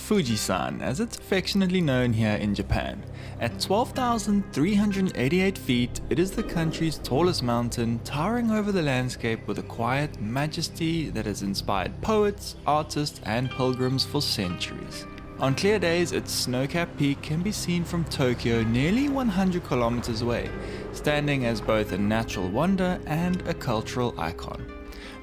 Fuji-san, as it's affectionately known here in Japan. At 12,388 feet, it is the country's tallest mountain, towering over the landscape with a quiet majesty that has inspired poets, artists, and pilgrims for centuries. On clear days, its snow-capped peak can be seen from Tokyo nearly 100 kilometers away, standing as both a natural wonder and a cultural icon.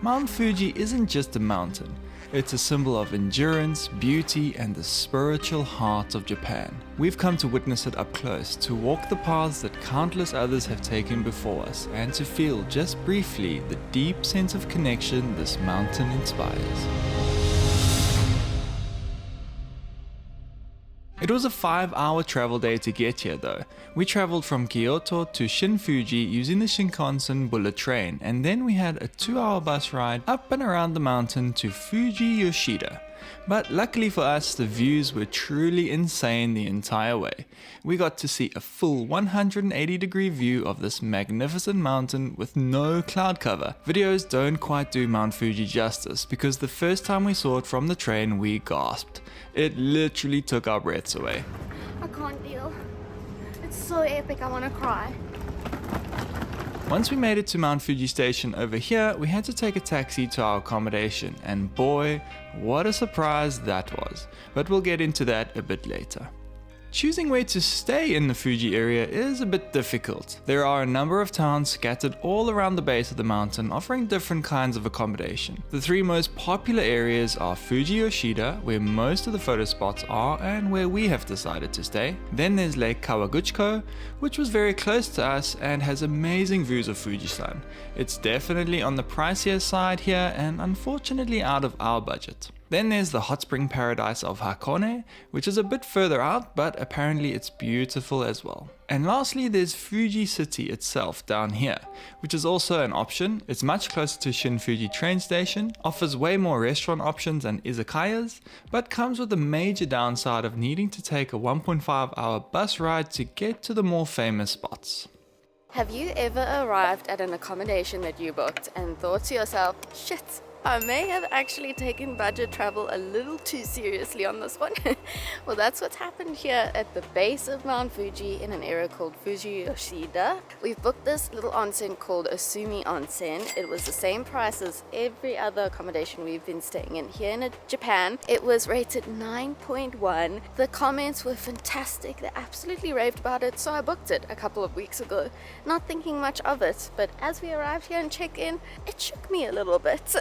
Mount Fuji isn't just a mountain. It's a symbol of endurance, beauty, and the spiritual heart of Japan. We've come to witness it up close, to walk the paths that countless others have taken before us, and to feel just briefly the deep sense of connection this mountain inspires. It was a 5-hour travel day to get here though. We traveled from Kyoto to Shin-Fuji using the Shinkansen bullet train, and then we had a 2-hour bus ride up and around the mountain to Fuji Yoshida. But luckily for us, the views were truly insane the entire way. We got to see a full 180-degree view of this magnificent mountain with no cloud cover. Videos don't quite do Mount Fuji justice, because the first time we saw it from the train we gasped. It literally took our breaths away. I can't deal. It's so epic, I want to cry. Once we made it to Mount Fuji station over here, we had to take a taxi to our accommodation, and boy, what a surprise that was. But we'll get into that a bit later. Choosing where to stay in the Fuji area is a bit difficult. There are a number of towns scattered all around the base of the mountain offering different kinds of accommodation. The 3 most popular areas are Fuji Yoshida, where most of the photo spots are and where we have decided to stay. Then there's Lake Kawaguchiko, which was very close to us and has amazing views of Fuji-san. It's definitely on the pricier side here and unfortunately out of our budget. Then there's the hot spring paradise of Hakone, which is a bit further out, but apparently it's beautiful as well. And lastly, there's Fuji City itself down here, which is also an option. It's much closer to Shin-Fuji train station, offers way more restaurant options and izakayas, but comes with a major downside of needing to take a 1.5-hour bus ride to get to the more famous spots. Have you ever arrived at an accommodation that you booked and thought to yourself, shit, I may have actually taken budget travel a little too seriously on this one? Well, that's what's happened here at the base of Mount Fuji in an area called Fuji Yoshida. We've booked this little onsen called Asumi Onsen. It was the same price as every other accommodation we've been staying in here in Japan. It was rated 9.1. The comments were fantastic. They absolutely raved about it, so I booked it a couple of weeks ago, not thinking much of it. But as we arrived here and checked in, it shook me a little bit.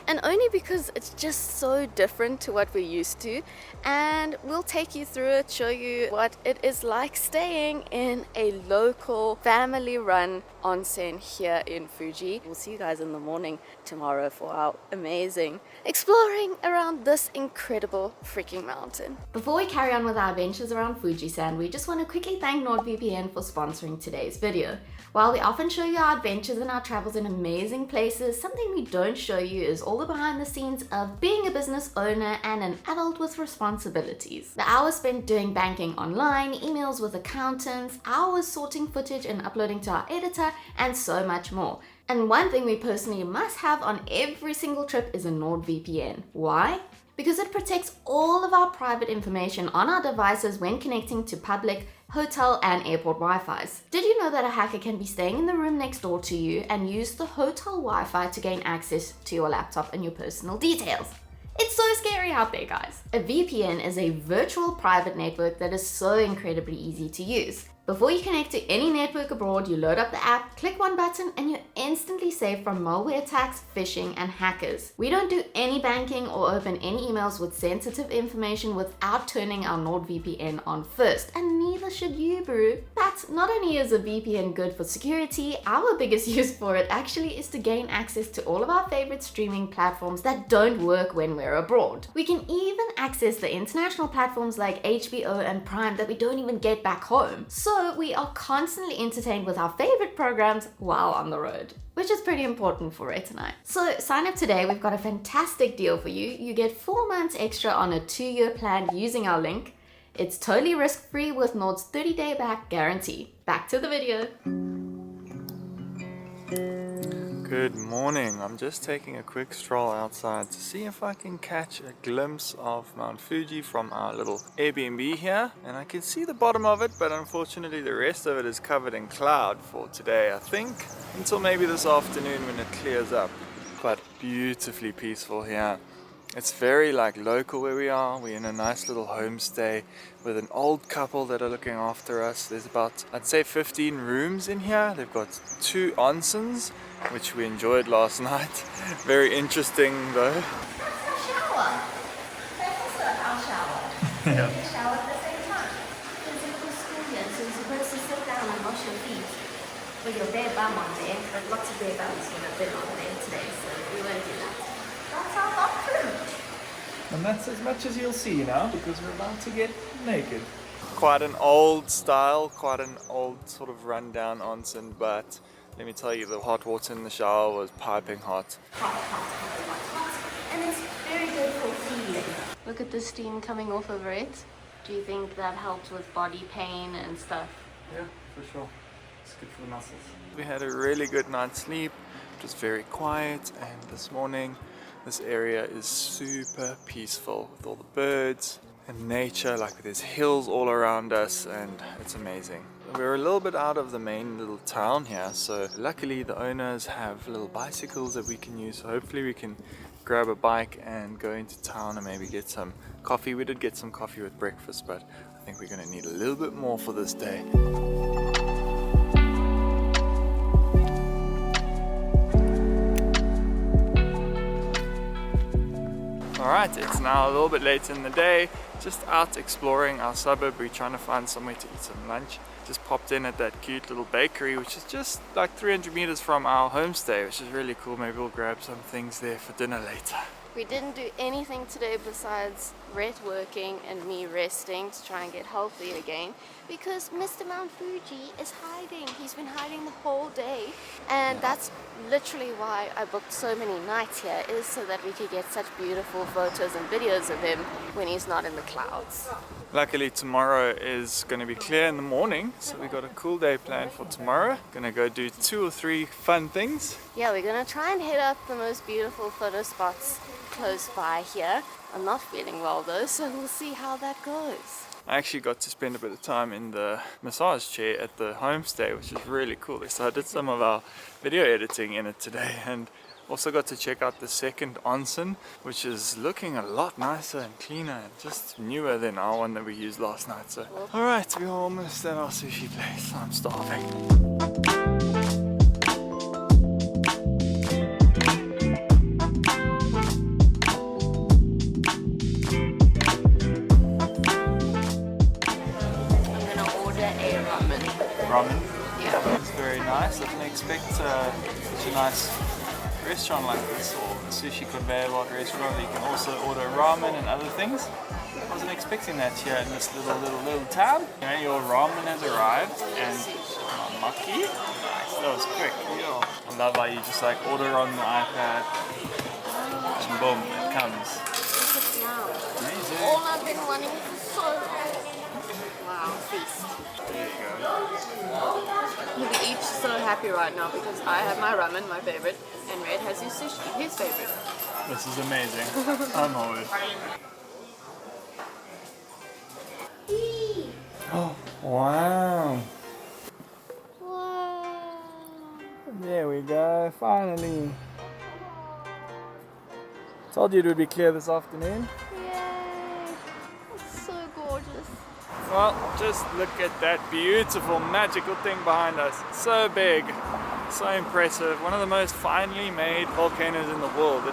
And only because it's just so different to what we're used to, and we'll take you through it, show you what it is like staying in a local family-run onsen here in Fuji. We'll see you guys in the morning tomorrow for our amazing exploring around this incredible freaking mountain. Before we carry on with our adventures around Fuji-san, we just want to quickly thank NordVPN for sponsoring today's video. While we often show you our adventures and our travels in amazing places, something we don't show you is all the behind the scenes of being a business owner and an adult with responsibilities. The hours spent doing banking online, emails with accountants, hours sorting footage and uploading to our editor, and so much more. And one thing we personally must have on every single trip is a NordVPN. Why? Because it protects all of our private information on our devices when connecting to public, hotel, and airport Wi-Fis. Did you know that a hacker can be staying in the room next door to you and use the hotel Wi-Fi to gain access to your laptop and your personal details? It's so scary out there, guys. A VPN is a virtual private network that is so incredibly easy to use. Before you connect to any network abroad, you load up the app, click one button, and you're instantly safe from malware attacks, phishing, and hackers. We don't do any banking or open any emails with sensitive information without turning our NordVPN on first, and neither should you, bro. But not only is a VPN good for security, our biggest use for it actually is to gain access to all of our favorite streaming platforms that don't work when we're abroad. We can even access the international platforms like HBO and Prime that we don't even get back home. So we are constantly entertained with our favorite programs while on the road, which is pretty important for Rhett and I. So sign up today, we've got a fantastic deal for you. You get 4 months extra on a 2-year plan using our link. It's totally risk-free with Nord's 30-day back guarantee. Back to the video. Good morning. I'm just taking a quick stroll outside to see if I can catch a glimpse of Mount Fuji from our little Airbnb here. And I can see the bottom of it, but unfortunately the rest of it is covered in cloud for today, I think. Until maybe this afternoon when it clears up. But beautifully peaceful here. It's very local where we are. We're in a nice little homestay with an old couple that are looking after us. There's about, I'd say 15 rooms in here. They've got 2 onsens, which we enjoyed last night. Very interesting though. Shower. That's also our shower. So you can shower at the same time. There's a little stool here, so you're supposed to sit down and wash your feet with your bare bum on there. But lots of bare bums would have been on there today, so we won't do that. That's our bathroom. And that's as much as you'll see now, because we're about to get naked. Quite an old style, quite an old sort of rundown onsen, but let me tell you, the hot water in the shower was piping hot. Hot. And it's very good for healing. Look at the steam coming off of it. Do you think that helps with body pain and stuff? Yeah, for sure. It's good for the muscles. We had a really good night's sleep. It was very quiet, and this morning this area is super peaceful with all the birds and nature. There's hills all around us, and it's amazing. We're a little bit out of the main little town here, so luckily the owners have little bicycles that we can use, so hopefully we can grab a bike and go into town and maybe get some coffee. We did get some coffee with breakfast, but I think we're going to need a little bit more for this day. Alright, it's now a little bit late in the day, just out exploring our suburb. We're trying to find somewhere to eat some lunch. Just popped in at that cute little bakery, which is just 300 meters from our homestay, which is really cool. Maybe we'll grab some things there for dinner later. We didn't do anything today besides Rhett working and me resting to try and get healthy again, because Mr. Mount Fuji is hiding. He's been hiding the whole day, and that's literally why I booked so many nights here, is so that we could get such beautiful photos and videos of him when he's not in the clouds. Luckily tomorrow is going to be clear in the morning, so we got a cool day planned for tomorrow. Gonna go do 2 or 3 fun things. Yeah, we're gonna try and hit up the most beautiful photo spots close by here. I'm not feeling well though, so we'll see how that goes. I actually got to spend a bit of time in the massage chair at the homestay, which is really cool. So I did some of our video editing in it today, and also got to check out the second onsen, which is looking a lot nicer and cleaner and just newer than our one that we used last night. So, alright, we're almost at our sushi place. I'm starving. Ramen. Yeah. It's very nice. I didn't expect such a nice restaurant like this, or a sushi conveyor belt restaurant where you can also order ramen and other things. I wasn't expecting that here in this little town. Okay, your ramen has arrived, and maki. Nice, that was quick. Yeah. I love how you just order on the iPad, and boom, it comes. Amazing. All I've been wanting for so long. Wow, feast. There you go. We're each so happy right now because I have my ramen, my favorite, and Rhett has his sushi, his favorite. This is amazing. I'm over. Oh, wow. Wow. There we go, finally. Told you it would be clear this afternoon. Yay. It's so gorgeous. Well, just look at that beautiful, magical thing behind us. So big, so impressive. One of the most finely made volcanoes in the world.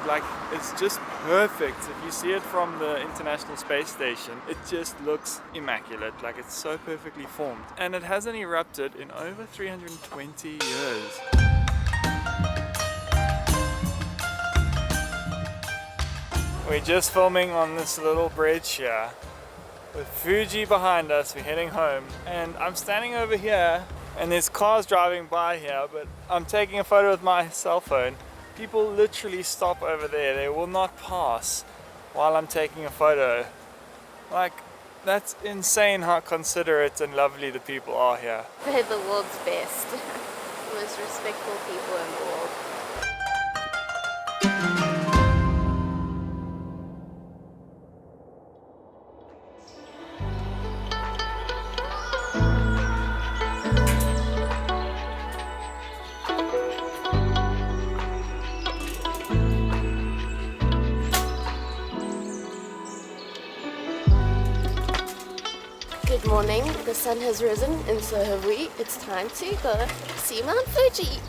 It's just perfect. If you see it from the International Space Station, it just looks immaculate. It's so perfectly formed. And it hasn't erupted in over 320 years. We're just filming on this little bridge here. With Fuji behind us, we're heading home, and I'm standing over here and there's cars driving by here, but I'm taking a photo with my cell phone. People literally stop over there. They will not pass while I'm taking a photo. That's insane how considerate and lovely the people are here. They're the world's best. The most respectful people in the world. Good morning. The sun has risen and so have we. It's time to go see Mount Fuji.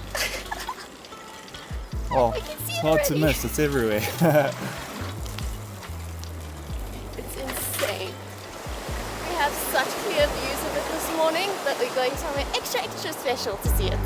Oh, I can see it's it hard to already. miss, it's everywhere. It's insane. We have such clear views of it this morning that we're going somewhere extra special to see it.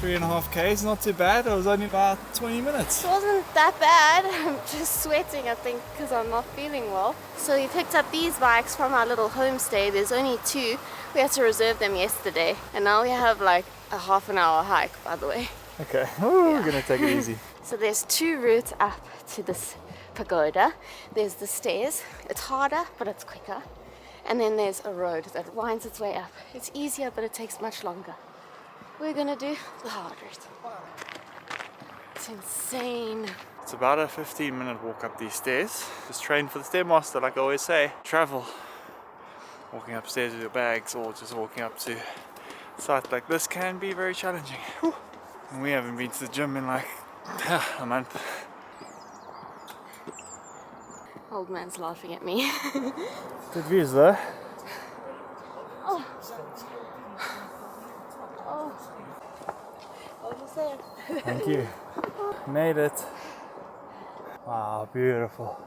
Three and a half Ks, not too bad. It was only about 20 minutes. It wasn't that bad. I'm just sweating, I think, because I'm not feeling well. So we picked up these bikes from our little homestay. There's only 2. We had to reserve them yesterday. And now we have like a half an hour hike, by the way. Okay, we're gonna take it easy. So there's 2 routes up to this pagoda. There's the stairs. It's harder, but it's quicker. And then there's a road that winds its way up. It's easier, but it takes much longer. We're gonna do the hard route. It's insane. It's about a 15-minute walk up these stairs. Just train for the stairmaster, like I always say. Travel. Walking upstairs with your bags or just walking up to sites like this can be very challenging. Whew. And we haven't been to the gym in like a month. Old man's laughing at me. Good views though. Oh. What was that? Thank you. Made it. Wow, beautiful.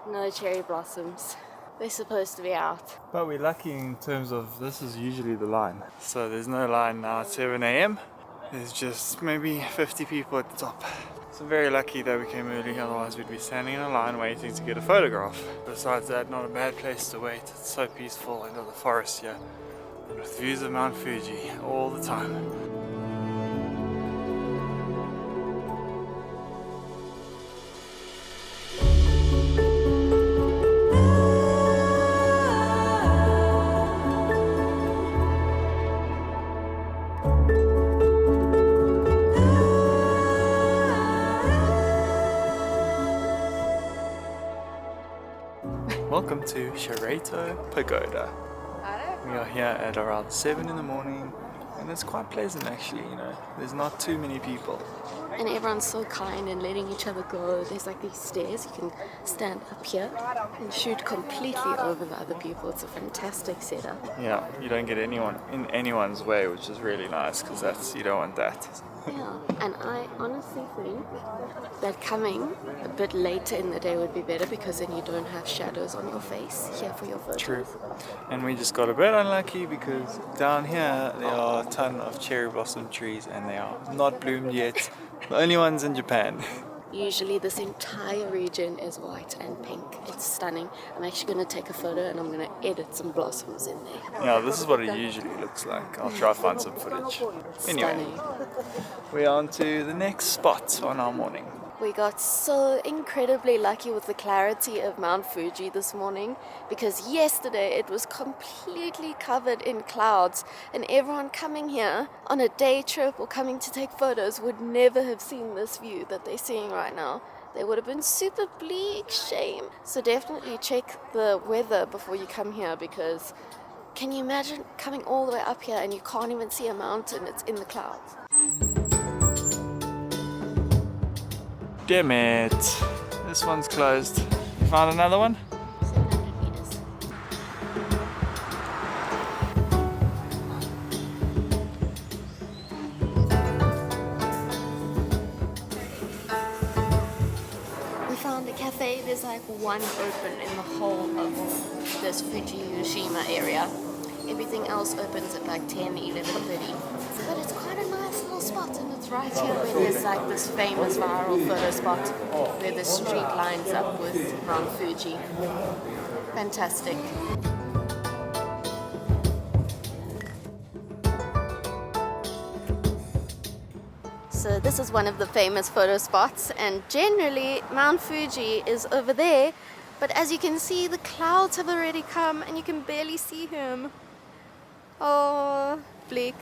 No cherry blossoms. They're supposed to be out. But we're lucky in terms of this is usually the line. So there's no line now at 7 a.m. There's just maybe 50 people at the top. So very lucky that we came early, otherwise we'd be standing in a line waiting to get a photograph. Besides that, not a bad place to wait. It's so peaceful into the forest here. And with views of Mount Fuji all the time. Welcome to Chureito Pagoda. We are here at around 7 in the morning and it's quite pleasant actually, you know. There's not too many people. And everyone's so kind and letting each other go. There's like these stairs. You can stand up here and shoot completely over the other people. It's a fantastic setup. Yeah, you don't get anyone in anyone's way, which is really nice because you don't want that. Yeah, and I honestly think that coming a bit later in the day would be better because then you don't have shadows on your face here for your photos. True. And we just got a bit unlucky because down here there are a ton of cherry blossom trees and they are not bloomed yet. The only ones in Japan. Usually this entire region is white and pink. It's stunning. I'm actually going to take a photo and I'm going to edit some blossoms in there. Yeah, this is what it usually looks like. I'll try to find some footage. Anyway, Stunning. we're on to the next spot on our morning. We got so incredibly lucky with the clarity of Mount Fuji this morning because yesterday it was completely covered in clouds and everyone coming here on a day trip or coming to take photos would never have seen this view that they're seeing right now. They would have been super bleak, shame. So definitely check the weather before you come here because can you imagine coming all the way up here and you can't even see a mountain, it's in the clouds. Damn it. This one's closed. You found another one? 700 meters. We found a cafe. There's like one open in the whole of this Fuji-Yoshima area. Everything else opens at like 10, 11:30. But it's quite a nice little spot and it's right here where there's like this famous viral photo spot where the street lines up with Mount Fuji. Fantastic. So this is one of the famous photo spots and generally Mount Fuji is over there, but as you can see the clouds have already come and you can barely see him. Oh, bleak.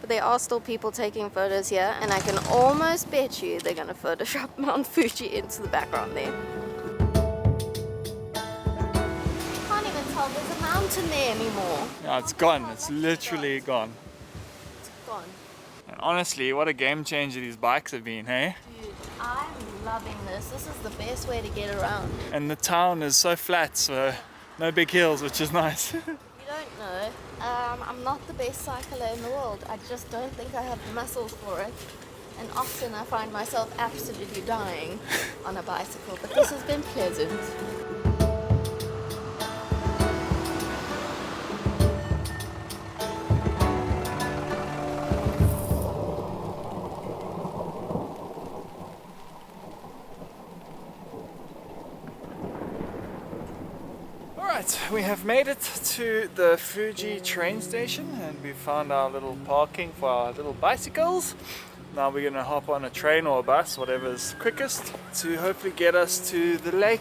But there are still people taking photos here and I can almost bet you they're going to Photoshop Mount Fuji into the background there. Can't even tell there's a mountain there anymore. Yeah, it's gone. It's literally gone. It's gone. Yeah. Honestly, what a game changer these bikes have been, hey? Dude, I'm loving this. This is the best way to get around. And the town is so flat, so no big hills, which is nice. You don't know. I'm not the best cycler in the world. I just don't think I have the muscles for it. And often I find myself absolutely dying on a bicycle. But this has been pleasant. Alright, we have made it to the Fuji train station and we found our little parking for our little bicycles. Now we're gonna hop on a train or a bus, whatever's quickest, to hopefully get us to the lake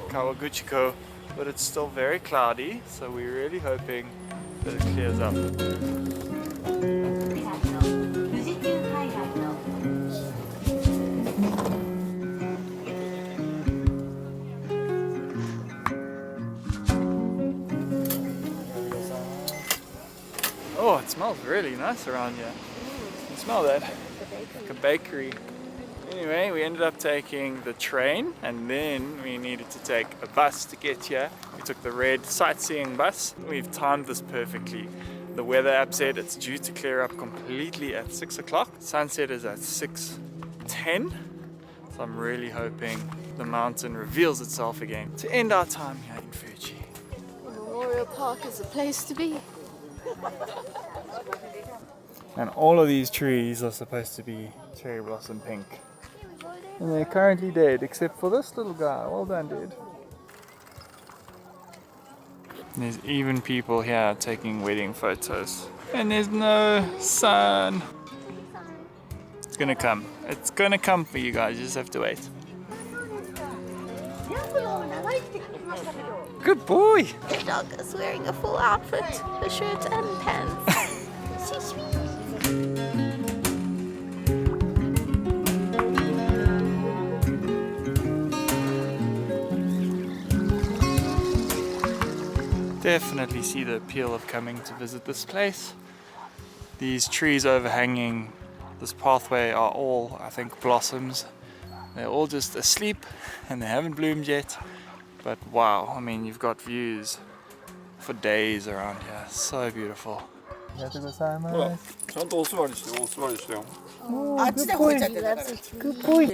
Kawaguchiko. But it's still very cloudy, so we're really hoping that it clears up. Oh, it smells really nice around here. You can smell that? Like a bakery. Anyway, we ended up taking the train and then we needed to take a bus to get here. We took the red sightseeing bus. We've timed this perfectly. The weather app said it's due to clear up completely at 6 o'clock. Sunset is at 6:10. So I'm really hoping the mountain reveals itself again to end our time here in Fuji. Memorial Park is a place to be. And all of these trees are supposed to be cherry blossom pink. And they're currently dead, except for this little guy. Well done, dude. There's even people here taking wedding photos. And there's no sun. It's gonna come. It's gonna come for you guys. You just have to wait. Good boy! The dog is wearing a full outfit, a shirt and pants. Definitely see the appeal of coming to visit this place. These trees overhanging this pathway are all, I think, blossoms. They're all just asleep and they haven't bloomed yet. But wow, I mean, you've got views for days around here. So beautiful. Good boy. Good boy.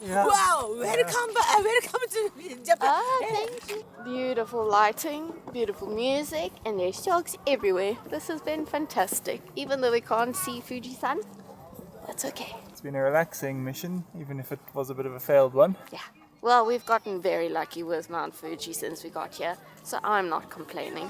Wow, welcome to Japan. Thank you. Beautiful lighting, beautiful music, and there's dogs everywhere. This has been fantastic. Even though we can't see Fuji-san, that's okay. It's been a relaxing mission, even if it was a bit of a failed one. Yeah. Well, we've gotten very lucky with Mount Fuji since we got here, so I'm not complaining.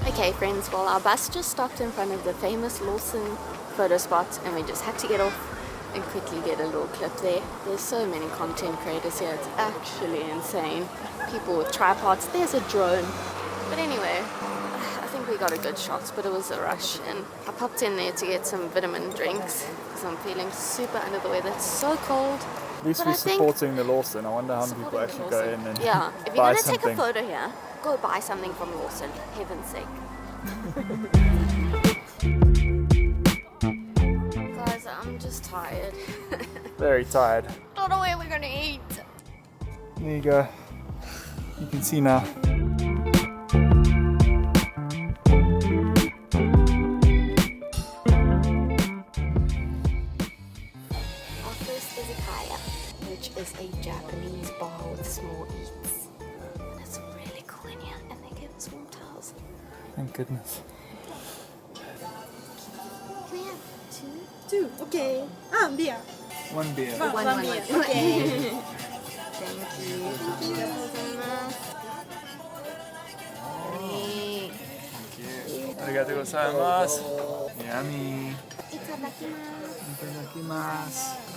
Okay friends, well our bus just stopped in front of the famous Lawson photo spot and we just had to get off and quickly get a little clip there. There's so many content creators here, it's actually insane. People with tripods, there's a drone. But anyway, I think we got a good shot, but it was a rush and I popped in there to get some vitamin drinks because I'm feeling super under the weather. It's so cold. At least we're supporting the Lawson. I wonder how many people actually go in and yeah, if you're buy going to something. take a photo here, go buy something from Lawson, heaven's sake. Guys, I'm just tired. Very tired. Don't know where we're going to eat. There you go. You can see now. Our first Izakaya, which is a Japanese bar with small eats. And it's really cool in here, and they give us warm towels. Thank goodness. Can we have two? Okay. Beer. One beer. One beer. Okay. Thank you. Arigatou gozaimasu. Yummy. Itadakimasu.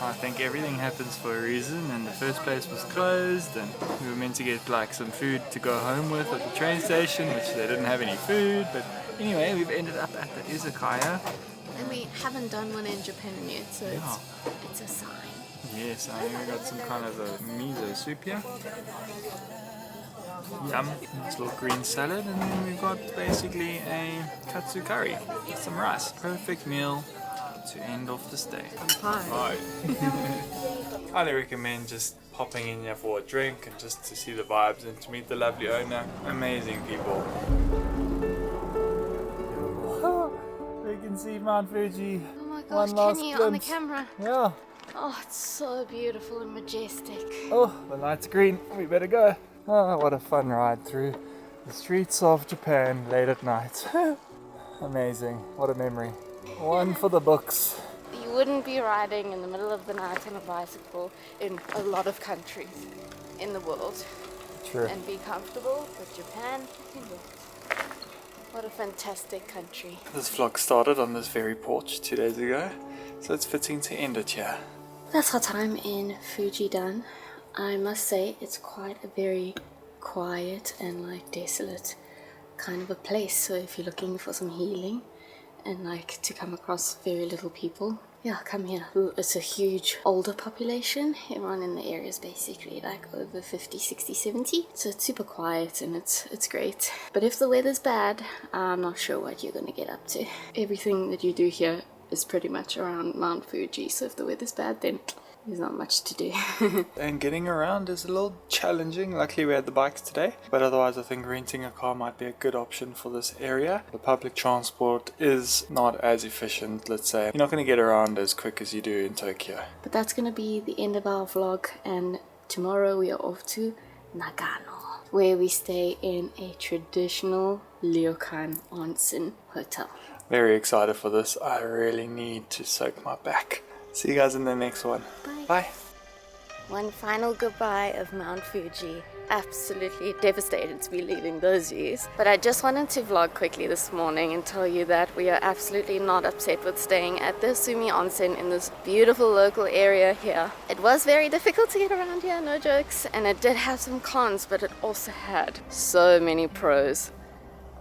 I think everything happens for a reason, and the first place was closed, and we were meant to get like some food to go home with at the train station, which they didn't have any food. But anyway, we've ended up at the Izakaya, And we haven't done one in Japan yet, so it's a sign. Yes, I think we got some kind of a miso soup here. Yum, this little green salad, and then we've got basically a katsu curry with some rice. Perfect meal to end off this day. Pie. Highly recommend just popping in here for a drink and just to see the vibes and to meet the lovely owner. Amazing people. We can see Mount Fuji. Oh my gosh, can you on the camera? Yeah. Oh, it's so beautiful and majestic. Oh, the light's green. We better go. Oh, what a fun ride through the streets of Japan late at night. Amazing. What a memory. One for the books. You wouldn't be riding in the middle of the night on a bicycle in a lot of countries in the world. True. And be comfortable, but Japan, what a fantastic country. This vlog started on this very porch 2 days ago, so it's fitting to end it here. That's our time in Fuji done. I must say it's quite a very quiet and like desolate kind of a place. So if you're looking for some healing and like to come across very little people, yeah, come here. It's a huge older population. Everyone in the area is basically like over 50, 60, 70. So it's super quiet and it's great. But if the weather's bad, I'm not sure what you're gonna get up to. Everything that you do here is pretty much around Mount Fuji. So if the weather's bad, then there's not much to do. And getting around is a little challenging. Luckily we had the bikes today, but otherwise I think renting a car might be a good option for this area. The public transport is not as efficient, let's say. You're not going to get around as quick as you do in Tokyo. But that's gonna be the end of our vlog, and tomorrow we are off to Nagano, where we stay in a traditional ryokan onsen hotel. Very excited for this. I really need to soak my back. See you guys in the next one. Bye. Bye. One final goodbye of Mount Fuji. Absolutely devastated to be leaving those views. But I just wanted to vlog quickly this morning and tell you that we are absolutely not upset with staying at the Sumi Onsen in this beautiful local area here. It was very difficult to get around here, no jokes, and it did have some cons, but it also had so many pros.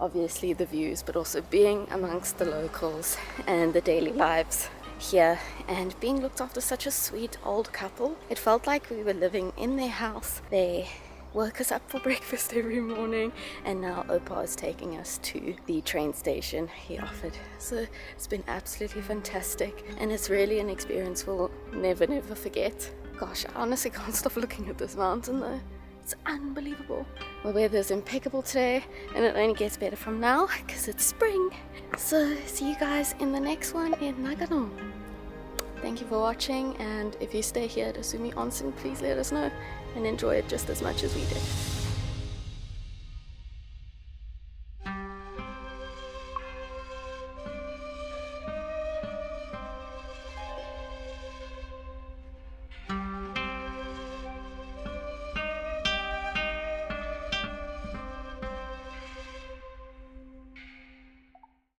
Obviously the views, but also being amongst the locals and the daily lives here and being looked after such a sweet old couple. It felt like we were living in their house. They woke us up for breakfast every morning, and now Opa is taking us to the train station he offered. So it's been absolutely fantastic, and it's really an experience we'll never forget. Gosh, I honestly can't stop looking at this mountain though. It's unbelievable. The weather's impeccable today, and it only gets better from now because it's spring. So see you guys in the next one in Nagano. Thank you for watching, and if you stay here at Sumi Onsen, please let us know and enjoy it just as much as we did.